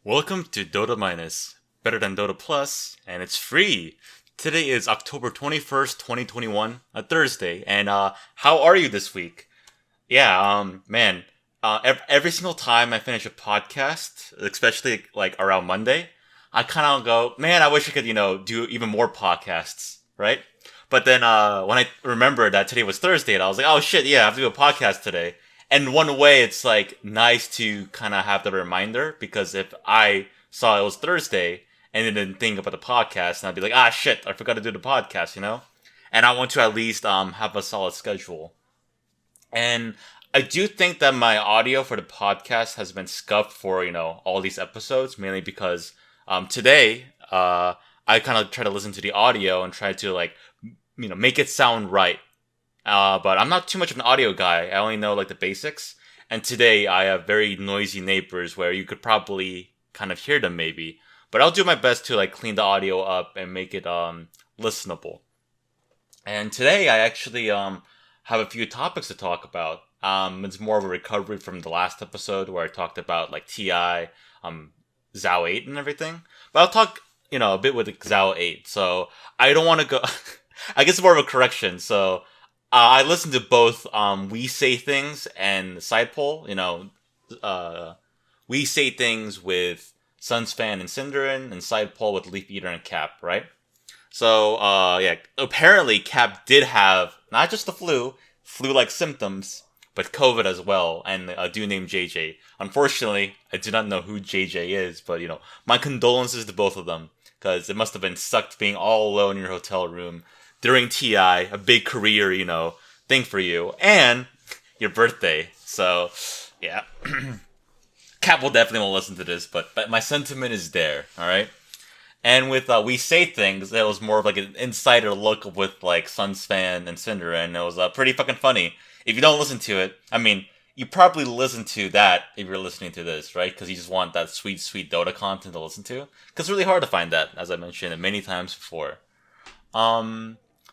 Welcome to Dota Minus, better than Dota Plus, and it's free. Today is October 21st, 2021, a Thursday, and how are you this week? Man, every single time I finish a podcast, especially like around Monday, I kind of go, man, I wish I could, do even more podcasts, right? But then when I remembered that today was Thursday, and I was like, oh shit, yeah, I have to do a podcast today. And one way, it's like nice to kind of have the reminder because if I saw it was Thursday and didn't think about the podcast, and I'd be like, ah, shit, I forgot to do the podcast. And I want to at least have a solid schedule. And I do think that my audio for the podcast has been scuffed for all these episodes, mainly because today I kind of try to listen to the audio and try to like make it sound right. But I'm not too much of an audio guy. I only know like the basics. And today I have very noisy neighbors where you could probably kind of hear them maybe. But I'll do my best to like clean the audio up and make it listenable. And today I actually have a few topics to talk about. It's more of a recovery from the last episode where I talked about like TI, Zao 8 and everything. But I'll talk, a bit with Zao 8. So I don't want to go. I guess more of a correction. So I listened to both We Say Things and Sidepole. We Say Things with Sunsfan and Cinderin, and Sidepole with Leaf Eater and Cap, right? So, apparently Cap did have not just the flu-like symptoms, but COVID as well, and a dude named JJ. Unfortunately, I do not know who JJ is, but, my condolences to both of them, because it must have been sucked being all alone in your hotel room during TI, a big career, thing for you, and your birthday. So, yeah. Cap will definitely won't listen to this, but my sentiment is there, alright? And with We Say Things, it was more of like an insider look with like Sunsfan and Cinder, and it was pretty fucking funny. If you don't listen to it, I mean, you probably listen to that if you're listening to this, right? Because you just want that sweet, sweet Dota content to listen to. Because it's really hard to find that, as I mentioned it many times before.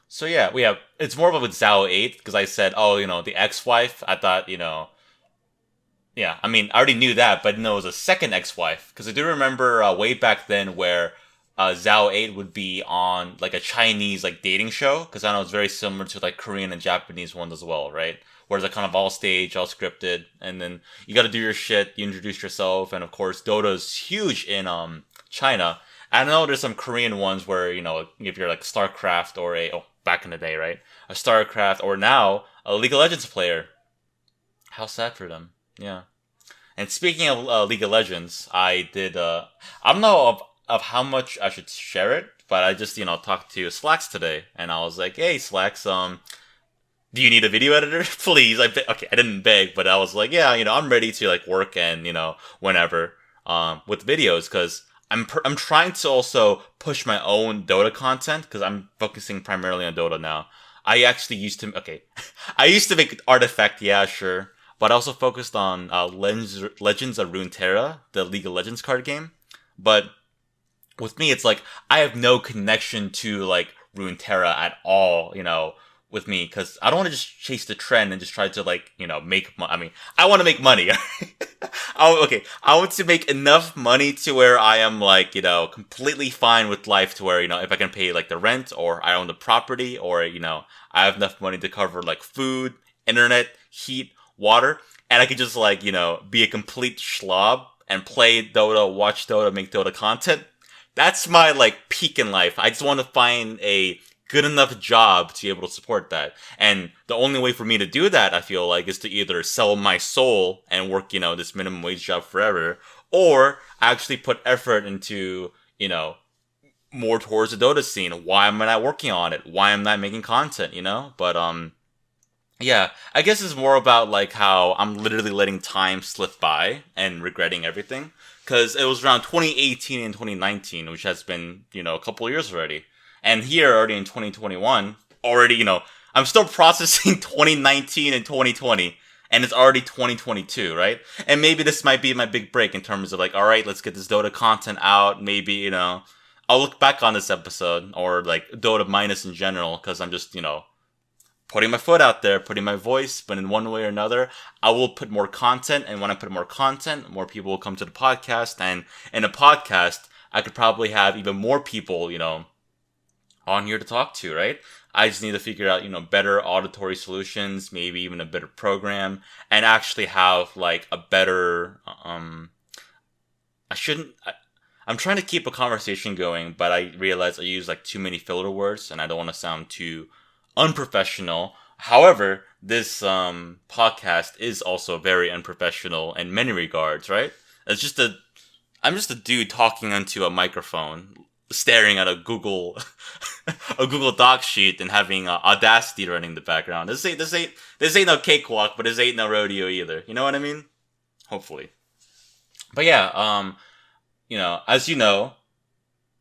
So yeah, it's more of a with Zao 8, because I said, the ex-wife, I thought, yeah, I mean, I already knew that, but I didn't know it was a second ex-wife, because I do remember way back then where Zao 8 would be on, like, a Chinese, like, dating show, because I know it's very similar to, like, Korean and Japanese ones as well, right? Where it's, like, kind of all staged, all scripted, and then you gotta do your shit, you introduce yourself, and of course, Dota is huge in, China. I know there's some Korean ones where, if you're, like, StarCraft or back in the day, right? A StarCraft, or now, a League of Legends player. How sad for them. Yeah. And speaking of League of Legends, I did, I don't know of how much I should share it, but I just, talked to Slacks today, and I was like, hey, Slacks, do you need a video editor? Please. Okay, I didn't beg, but I was like, yeah, I'm ready to, like, work and, whenever, with videos, because I'm trying to also push my own Dota content, because I'm focusing primarily on Dota now. I actually used to, I used to make Artifact, yeah, sure, but I also focused on Legends of Runeterra, the League of Legends card game. But with me, it's like, I have no connection to, like, Runeterra at all, with me, because I don't want to just chase the trend and just try to, like, make money. I mean, I want to make money. I want to make enough money to where I am, like, completely fine with life, to where, if I can pay, like, the rent, or I own the property, or, I have enough money to cover, like, food, internet, heat, water, and I could just, like, be a complete schlob and play Dota, watch Dota, make Dota content. That's my, like, peak in life. I just want to find a good enough job to be able to support that. And the only way for me to do that, I feel like, is to either sell my soul and work, this minimum wage job forever, or actually put effort into, more towards the Dota scene. Why am I not working on it? Why am I not making content, But, yeah, I guess it's more about, like, how I'm literally letting time slip by and regretting everything. Because it was around 2018 and 2019, which has been, a couple years already. And here, already in 2021, I'm still processing 2019 and 2020, and it's already 2022, right? And maybe this might be my big break in terms of, like, alright, let's get this Dota content out, maybe, I'll look back on this episode, or, like, Dota Minus in general, because I'm just, putting my foot out there, putting my voice, but in one way or another, I will put more content, and when I put more content, more people will come to the podcast, and in a podcast, I could probably have even more people, on here to talk to, right? I just need to figure out, better auditory solutions, maybe even a better program, and actually have, like, a better, I'm trying to keep a conversation going, but I realize I use, like, too many filler words, and I don't want to sound too unprofessional. However, this podcast is also very unprofessional in many regards, right? I'm just a dude talking into a microphone, staring at a Google a Google Doc sheet, and having Audacity running in the background. This ain't no cakewalk, but this ain't no rodeo either. You know what I mean? Hopefully. But yeah, as you know,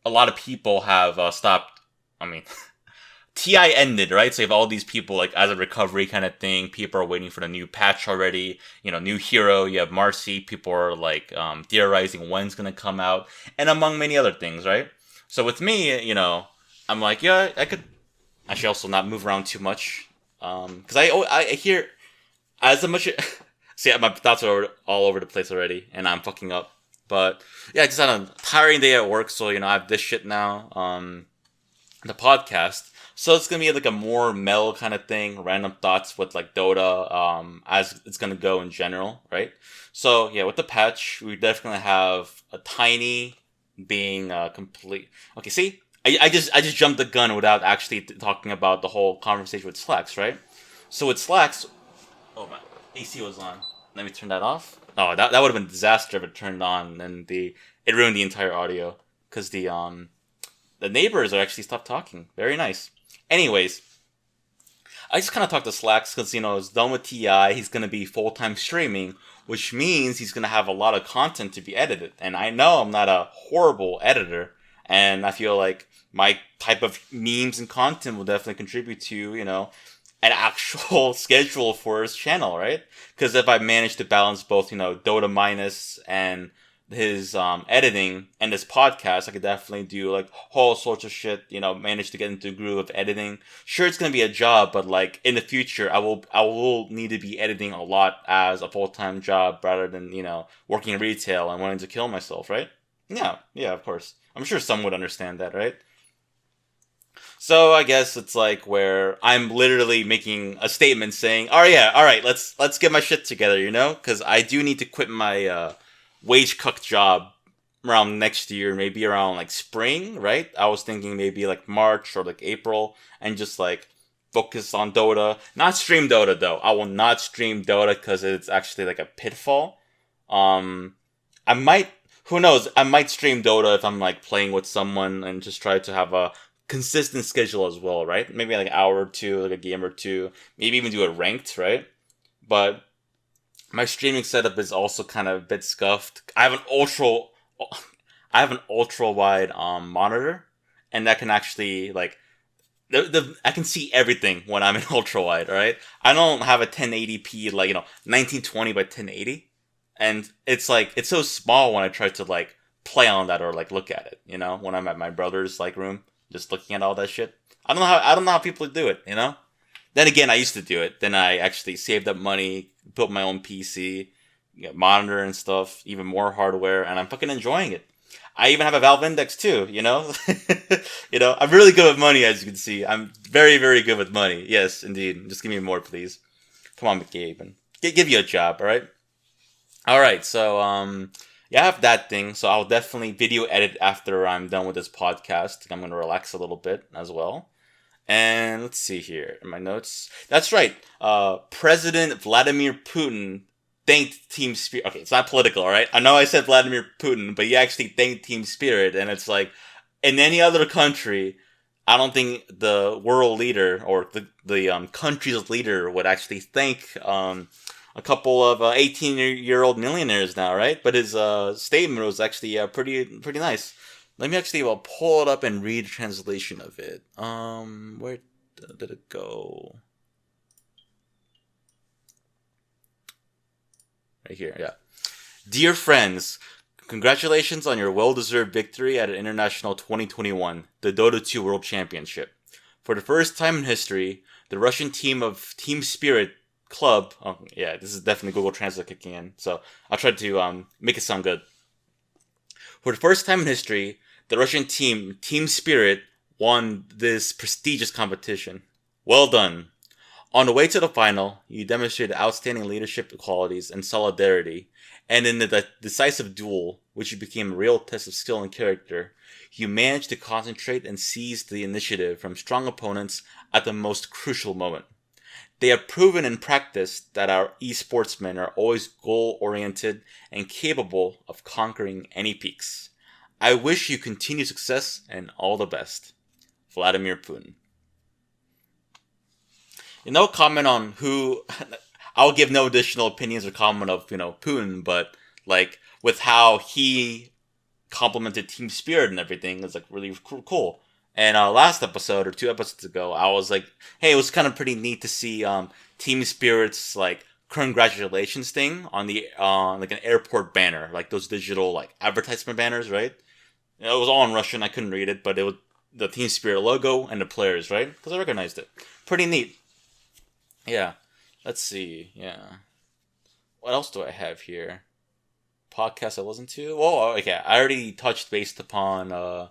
a lot of people have stopped. I mean, TI ended, right? So you have all these people, like, as a recovery kind of thing. People are waiting for the new patch already. New hero. You have Marcy. People are, like, theorizing when's going to come out. And among many other things, right? So with me, I'm like, yeah, I could actually also not move around too much. Because I hear as much... See, my thoughts are all over the place already, and I'm fucking up. But yeah, just on a tiring day at work, so, I have this shit now. The podcast. So it's going to be like a more mellow kind of thing, random thoughts with, like, Dota, as it's going to go in general, right? So yeah, with the patch, we definitely have a Tiny being complete. Okay, see? I just jumped the gun without actually talking about the whole conversation with Slacks, right? So with Slacks, oh my, AC was on. Let me turn that off. Oh, that would have been a disaster if it turned on, and it ruined the entire audio, because the neighbors are actually stopped talking. Very nice. Anyways, I just kind of talked to Slacks because, it's done with TI. He's going to be full-time streaming, which means he's going to have a lot of content to be edited. And I know I'm not a horrible editor, and I feel like my type of memes and content will definitely contribute to, an actual schedule for his channel, right? Because if I manage to balance both, Dota minus and his editing and this podcast, I could definitely do, like, all sorts of shit, manage to get into the groove of editing. Sure, it's going to be a job, but, like, in the future, I will need to be editing a lot as a full-time job rather than, working in retail and wanting to kill myself, right? Yeah, of course. I'm sure some would understand that, right? So I guess it's like where I'm literally making a statement saying, all right, let's get my shit together, because I do need to quit my wage cuck job around next year, maybe around, like, spring, right? I was thinking maybe, like, March or, like, April, and just, like, focus on Dota. Not stream Dota, though. I will not stream Dota because it's actually, like, a pitfall. I might, who knows, I might stream Dota if I'm, like, playing with someone and just try to have a consistent schedule as well, right? Maybe, like, an hour or two, like a game or two. Maybe even do it ranked, right? But my streaming setup is also kind of a bit scuffed. I have an ultra wide monitor, and that can actually, like, I can see everything when I'm in ultra wide. Right? I don't have a 1080p, like, 1920 by 1080, and it's like it's so small when I try to, like, play on that or, like, look at it. When I'm at my brother's, like, room, just looking at all that shit. I don't know how people do it. Then again, I used to do it. Then I actually saved up money, built my own PC, monitor and stuff, even more hardware, and I'm fucking enjoying it. I even have a Valve Index too, I'm really good with money, as you can see. I'm very, very good with money. Yes, indeed. Just give me more, please. Come on, McGabe. Give you a job, alright? Alright, so, yeah, I have that thing, so I'll definitely video edit after I'm done with this podcast. I'm going to relax a little bit as well. And let's see here in my notes. That's right. President Vladimir Putin thanked Team Spirit. Okay, it's not political, all right? I know I said Vladimir Putin, but he actually thanked Team Spirit. And it's like, in any other country, I don't think the world leader or the country's leader would actually thank a couple of 18-year-old millionaires now, right? But his statement was actually pretty nice. Let me actually pull it up and read a translation of it. Where did it go? Right here, yeah. Dear friends, congratulations on your well-deserved victory at an International 2021, the Dota 2 World Championship. For the first time in history, the Russian team of Team Spirit Club. Oh, yeah, this is definitely Google Translate kicking in. So I'll try to make it sound good. For the first time in history, the Russian team, Team Spirit, won this prestigious competition. Well done. On the way to the final, you demonstrated outstanding leadership qualities and solidarity, and in the decisive duel, which became a real test of skill and character, you managed to concentrate and seize the initiative from strong opponents at the most crucial moment. They have proven in practice that our esportsmen are always goal-oriented and capable of conquering any peaks. I wish you continued success and all the best. Vladimir Putin. No comment on who. I'll give no additional opinions or comment of Putin, but like with how he complimented Team Spirit and everything is like really cool. And last episode or 2 episodes ago, I was like, hey, it was kind of pretty neat to see Team Spirit's like congratulations thing on the like an airport banner, like those digital like advertisement banners, right? It was all in Russian. I couldn't read it, but it was the Team Spirit logo and the players, right? Because I recognized it. Pretty neat. Yeah. Let's see. Yeah. What else do I have here? Podcast I listened to? Oh, okay. I already touched based upon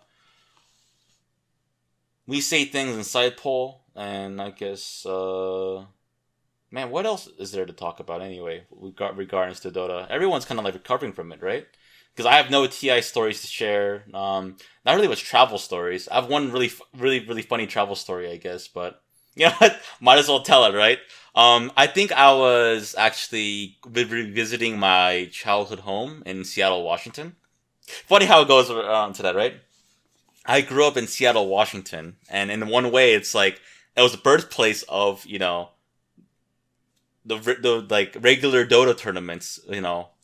We Say Things in Side Poll, and I guess man, what else is there to talk about anyway? Regarding to Dota, everyone's kind of like recovering from it, right? Because I have no TI stories to share. Not really much travel stories. I have one really funny travel story, I guess, but you know what? Might as well tell it, right? I think I was actually revisiting my childhood home in Seattle, Washington. Funny how it goes to that, right? I grew up in Seattle, Washington, and in one way, it's like it was the birthplace of the like regular Dota tournaments,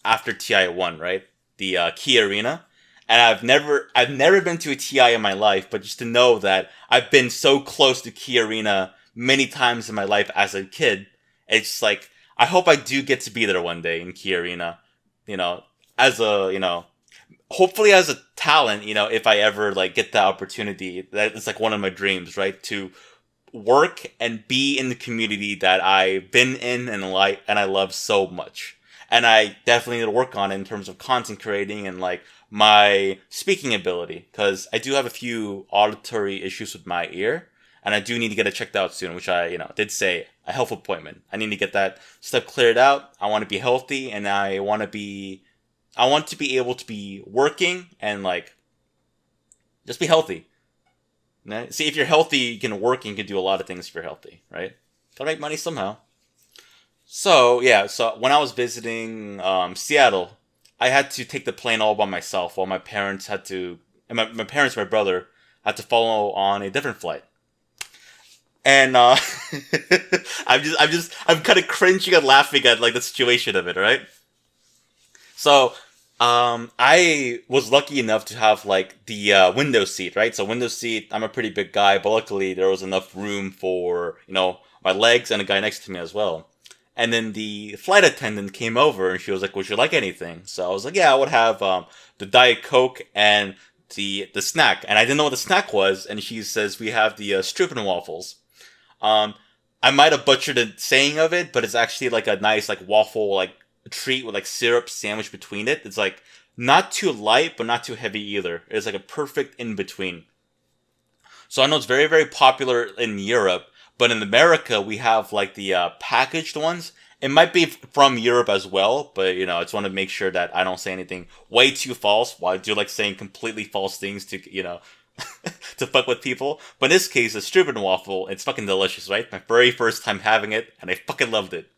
after TI-10, right? The Key Arena. And I've never been to a TI in my life, but just to know that I've been so close to Key Arena many times in my life as a kid, it's like, I hope I do get to be there one day in Key Arena, as a, hopefully as a talent, if I ever like get the opportunity. That it's like one of my dreams, right? To work and be in the community that I've been in and I love so much. And I definitely need to work on it in terms of content creating and like my speaking ability, because I do have a few auditory issues with my ear, and I do need to get it checked out soon, which I, did say a health appointment. I need to get that stuff cleared out. I want to be healthy, and I want to be able to be working and like just be healthy. See, if you're healthy, you can work and you can do a lot of things if you're healthy, right? Gotta make money somehow. So, yeah, so when I was visiting Seattle, I had to take the plane all by myself while my parents had to, and my parents and my brother had to follow on a different flight. And I'm kind of cringing and laughing at like the situation of it, right? So, I was lucky enough to have like the window seat, right? So window seat, I'm a pretty big guy, but luckily there was enough room for, my legs and a guy next to me as well. And then the flight attendant came over and she was like, would you like anything? So I was like, yeah, I would have the Diet Coke and the snack. And I didn't know what the snack was. And she says, we have the Strupen waffles. I might have butchered the saying of it, but it's actually like a nice like waffle like treat with like syrup sandwich between it. It's like not too light, but not too heavy either. It's like a perfect in between. So I know it's very, very popular in Europe, but in America we have like the packaged ones. It might be from Europe as well, but I just want to make sure that I don't say anything way too false. While I do like saying completely false things to to fuck with people. But in this case, the Struben waffle, it's fucking delicious, right? My very first time having it, and I fucking loved it.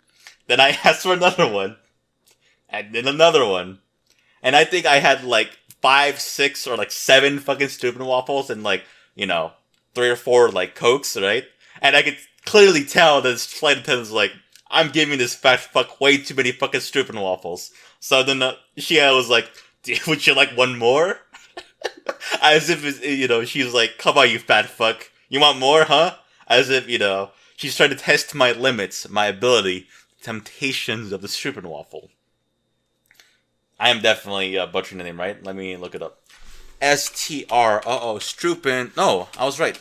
Then I asked for another one. And then another one. And I think I had like 5, 6, or like 7 fucking Struben waffles and like, 3 or 4 like Cokes, right? And I could clearly tell that this flight attendant was like, I'm giving this fat fuck way too many fucking Struben waffles. So then she was like, would you like one more? As if, she's like, come on, you fat fuck. You want more, huh? As if, she's trying to test my limits, my ability, temptations of the Struben waffle. I am definitely butchering the name, right? Let me look it up. Strupen. No, I was right.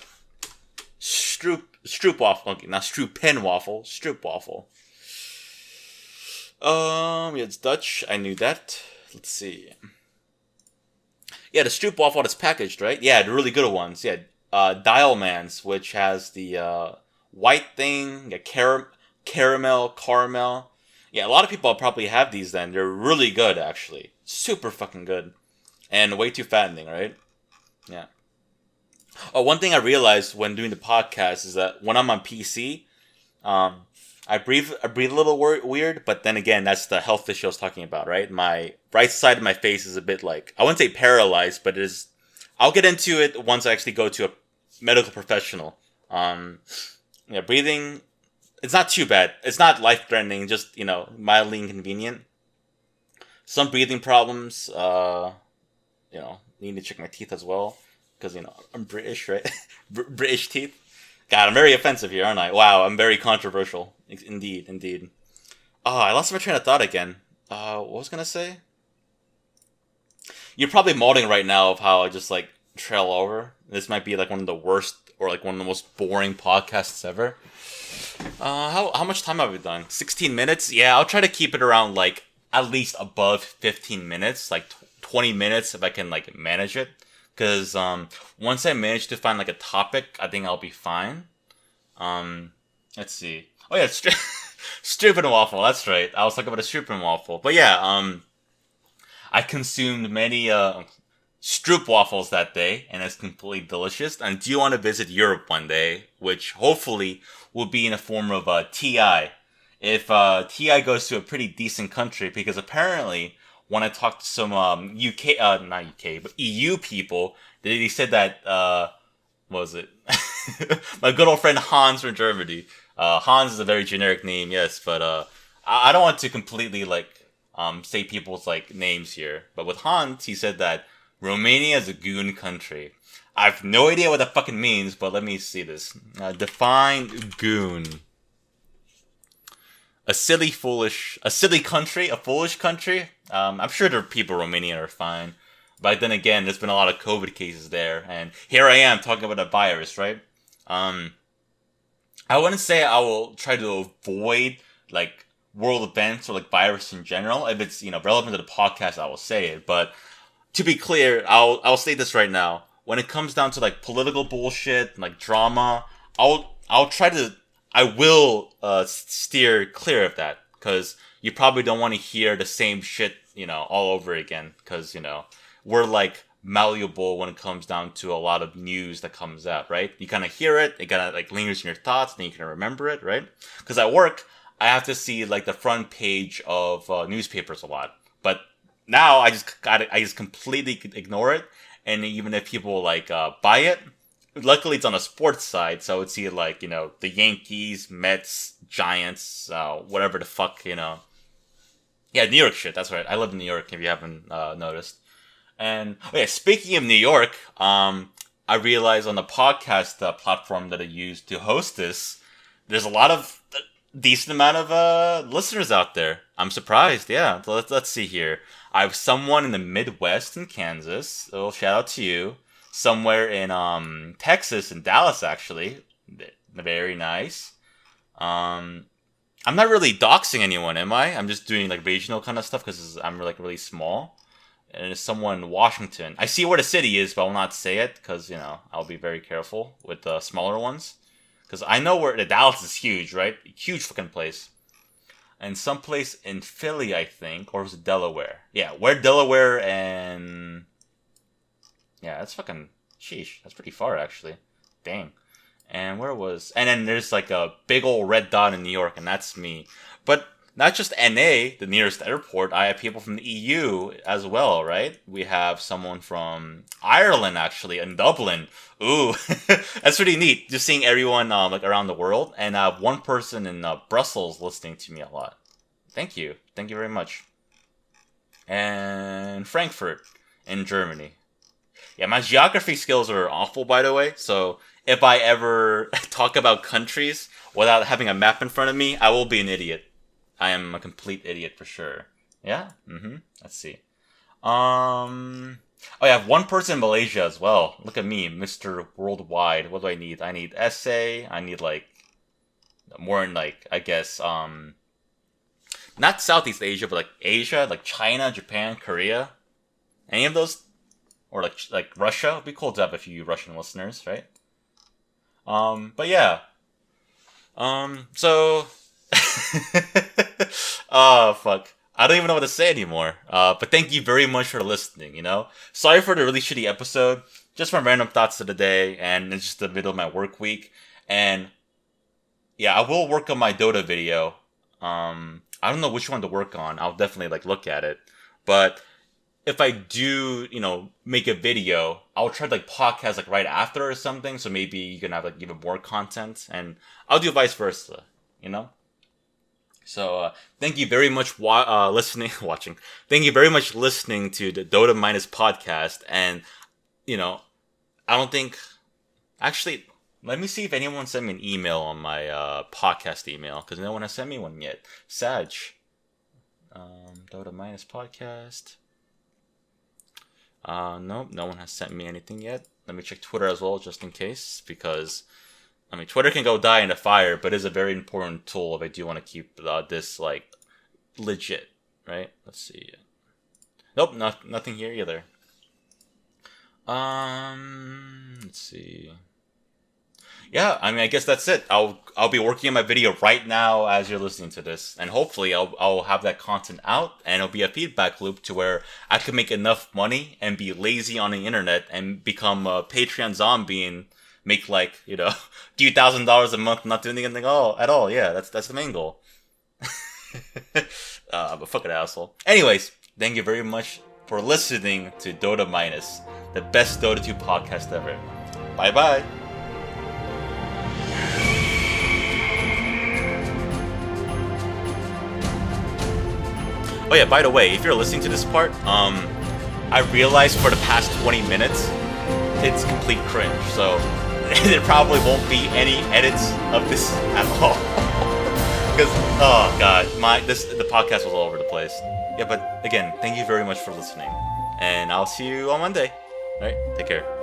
Strupen. Stroop waffle. Okay, not Stroop waffle. Stroop waffle. Yeah, it's Dutch. I knew that. Let's see. Yeah, the Stroop waffle that's packaged, right? Yeah, the really good ones. Yeah, Dialmans, which has the white thing, yeah, caramel. Yeah, a lot of people probably have these then. They're really good, actually. Super fucking good. And way too fattening, right? Yeah. Oh, one thing I realized when doing the podcast is that when I'm on PC, I breathe a little weird, but then again, that's the health issue I was talking about, right? My right side of my face is a bit like, I wouldn't say paralyzed, but it is. I'll get into it once I actually go to a medical professional. Yeah, breathing, it's not too bad. It's not life-threatening, just, mildly inconvenient. Some breathing problems, need to check my teeth as well, because, I'm British, right? British teeth. God, I'm very offensive here, aren't I? Wow, I'm very controversial. Indeed. Oh, I lost my train of thought again. What was I gonna say? You're probably molding right now of how I just, trail over. This might be, one of the worst, or, one of the most boring podcasts ever. How much time have we done? 16 minutes? Yeah, I'll try to keep it around, at least above 15 minutes. 20 minutes if I can, manage it. Because once I manage to find a topic, I think I'll be fine. Let's see. Oh yeah, Stroop and waffle. That's right. I was talking about a Stroop and waffle. But yeah, I consumed many Stroop waffles that day, and it's completely delicious. And do you want to visit Europe one day, which hopefully will be in the form of TI. If TI goes to a pretty decent country, because apparently, when I talked to some not UK, but EU people, they said that, what was it? My good old friend Hans from Germany. Hans is a very generic name, yes, but I don't want to completely, say people's, names here. But with Hans, he said that Romania is a goon country. I have no idea what that fucking means, but let me see this. Define goon. A silly country, a foolish country. I'm sure the people in Romania are fine. But then again, there's been a lot of COVID cases there. And here I am talking about a virus, right? I wouldn't say I will try to avoid, world events or, virus in general. If it's, relevant to the podcast, I will say it. But to be clear, I'll state this right now. When it comes down to, political bullshit, drama, I will steer clear of that, because you probably don't want to hear the same shit, all over again, because, we're, malleable when it comes down to a lot of news that comes out, right? You kind of hear it, it kind of, lingers in your thoughts, and then you can remember it, right? Because at work, I have to see, the front page of newspapers a lot, but now I just completely ignore it, and even if people, buy it, luckily, it's on the sports side, so I would see, the Yankees, Mets, Giants, whatever the fuck, Yeah, New York shit, that's right. I live in New York, if you haven't noticed. And, speaking of New York, I realized on the podcast platform that I use to host this, there's a lot of, decent amount of listeners out there. I'm surprised, yeah. Let's see here. I have someone in the Midwest in Kansas, so shout out to you. Somewhere in Texas, in Dallas, actually. Very nice. I'm not really doxing anyone, am I? I'm just doing regional kind of stuff because I'm really small. And there's someone in Washington. I see where the city is, but I will not say it because I'll be very careful with the smaller ones. Because I know where the Dallas is huge, right? Huge fucking place. And someplace in Philly, I think, or was it Delaware? Yeah, where Delaware and. Yeah, that's fucking sheesh. That's pretty far, actually. Dang. And and then there's a big old red dot in New York, and that's me. But not just NA, the nearest airport, I have people from the EU as well, right? We have someone from Ireland, actually, in Dublin. Ooh, that's pretty neat. Just seeing everyone, around the world. And I have one person in Brussels listening to me a lot. Thank you. Thank you very much. And Frankfurt in Germany. Yeah, my geography skills are awful, by the way. So if I ever talk about countries without having a map in front of me, I will be an idiot. I am a complete idiot for sure. Yeah? Let's see. Oh, yeah, I have one person in Malaysia as well. Look at me, Mr. Worldwide. What do I need? I need essay. I need like more in like I guess not Southeast Asia, but like Asia, like China, Japan, Korea. Any of those, or like Russia. It'd be cool to have a few Russian listeners, right? But yeah. So. Oh fuck. I don't even know what to say anymore. But thank you very much for listening, you know? Sorry for the really shitty episode. Just my random thoughts of the day, and it's just the middle of my work week. And yeah, I will work on my Dota video. I don't know which one to work on. I'll definitely like look at it. But if I do, make a video, I'll try to like podcast like right after or something. So maybe you can have like even more content, and I'll do vice versa, you know? So thank you very much watching. Thank you very much listening to the Dota Minus podcast. And, I don't think, actually, let me see if anyone sent me an email on my podcast email, because no one has sent me one yet. Sag. Dota Minus podcast. Nope, no one has sent me anything yet. Let me check Twitter as well, just in case, because Twitter can go die in the fire, but is a very important tool if I do want to keep this, like, legit, right? Let's see. Nope, nothing here either. Let's see. Yeah, I guess that's it. I'll be working on my video right now as you're listening to this, and hopefully I'll have that content out, and it'll be a feedback loop to where I can make enough money and be lazy on the internet and become a Patreon zombie and make like $2,000 a month not doing anything at all. Yeah, that's the main goal. But fuck it, asshole. Anyways, thank you very much for listening to Dota Minus, the best Dota 2 podcast ever. Bye bye. Oh yeah, by the way, if you're listening to this part, I realized for the past 20 minutes, it's complete cringe, so there probably won't be any edits of this at all. Because, oh god, the podcast was all over the place. Yeah, but again, thank you very much for listening, and I'll see you on Monday. Alright, take care.